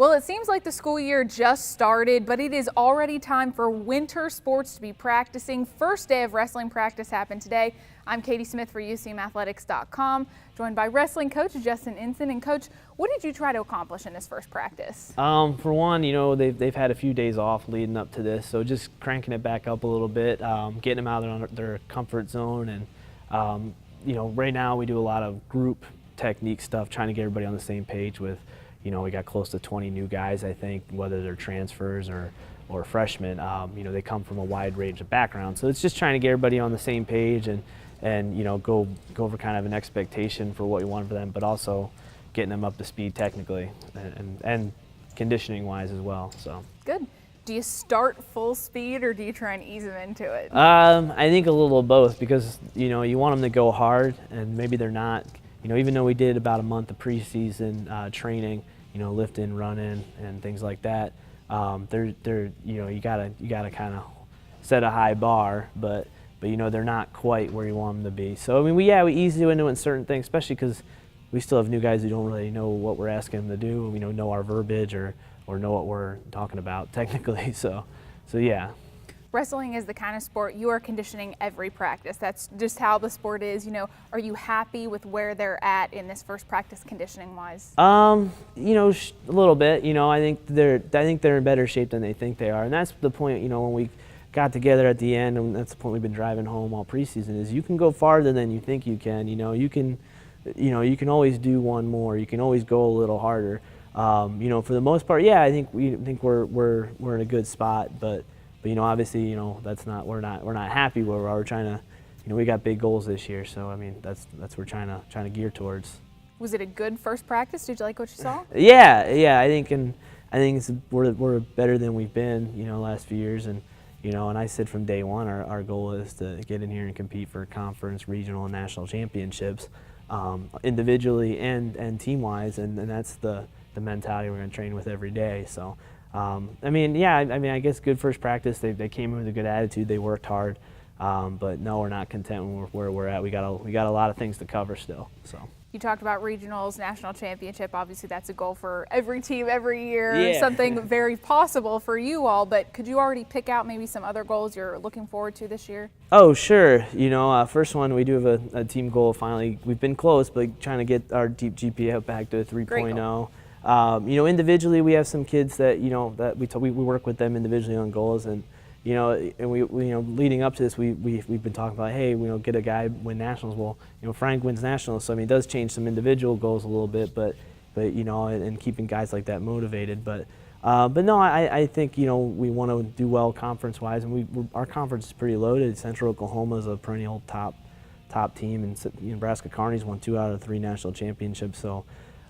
Well, it seems like the school year just started, but it is already time for winter sports to be practicing. First day of wrestling practice happened today. I'm Katie Smith for UCMathletics.com, joined by wrestling coach Justin Ensign. And Coach, what did you try to accomplish in this first practice? For one, they've had a few days off leading up to this, so just cranking it back up a little bit, getting them out of their comfort zone, and right now we do a lot of group technique stuff, trying to get everybody on the same page with. We got close to 20 new guys, I think, whether they're transfers or freshmen. They come from a wide range of backgrounds. So it's just trying to get everybody on the same page and go over kind of an expectation for what we want for them, but also getting them up to speed technically and conditioning-wise as well. So good. Do you start full speed or do you try and ease them into it? I think a little of both, because you want them to go hard, and maybe they're not. Even though we did about a month of preseason training, lifting, running, and things like that, you gotta kind of set a high bar, but they're not quite where you want them to be. So I mean, we ease you into it in certain things, especially because we still have new guys who don't really know what we're asking them to do. We know our verbiage or know what we're talking about technically. So yeah. Wrestling is the kind of sport you are conditioning every practice. That's just how the sport is. Are you happy with where they're at in this first practice conditioning wise? A little bit. I think they're in better shape than they think they are, and that's the point. When we got together at the end, and that's the point we've been driving home all preseason, is you can go farther than you think you can. You can always do one more. You can always go a little harder. For the most part, I think we're in a good spot, but obviously, we're not happy where we are. We're trying to, we got big goals this year, so I mean, that's what we're trying to gear towards. Was it a good first practice? Did you like what you saw? Yeah. I think we're better than we've been, last few years, and I said from day one, our goal is to get in here and compete for conference, regional, and national championships, individually and team-wise, and that's the mentality we're going to train with every day. So. I guess good first practice. They came in with a good attitude. They worked hard, but no, we're not content where we're at. We got a lot of things to cover still. So. You talked about regionals, national championship. Obviously, that's a goal for every team every year. Yeah. Something very possible for you all. But could you already pick out maybe some other goals you're looking forward to this year? Oh, sure. First one, we do have a team goal. Finally, we've been close, but trying to get our deep GPA back to a 3.0. Individually, we have some kids that that we work with them individually on goals, and we leading up to this, we've been talking about, hey, get a guy win nationals. Well, Frank wins nationals, so I mean, it does change some individual goals a little bit, but and keeping guys like that motivated. But no, I think we want to do well conference-wise, and our conference is pretty loaded. Central Oklahoma is a perennial top team, and Nebraska Kearney's won 2 out of 3 national championships. So.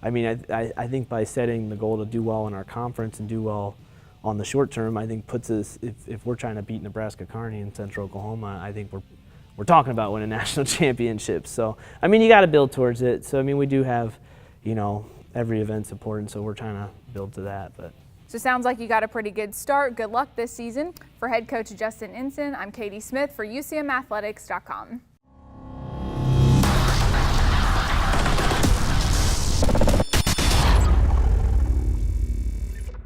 I mean, I think by setting the goal to do well in our conference and do well on the short term, I think puts us, if we're trying to beat Nebraska Kearney in Central Oklahoma, I think we're talking about winning national championships. So, I mean, you got to build towards it. So, I mean, we do have, every event's important, so we're trying to build to that. But. So it sounds like you got a pretty good start. Good luck this season. For head coach Justin Ensign, I'm Katie Smith for UCMathletics.com.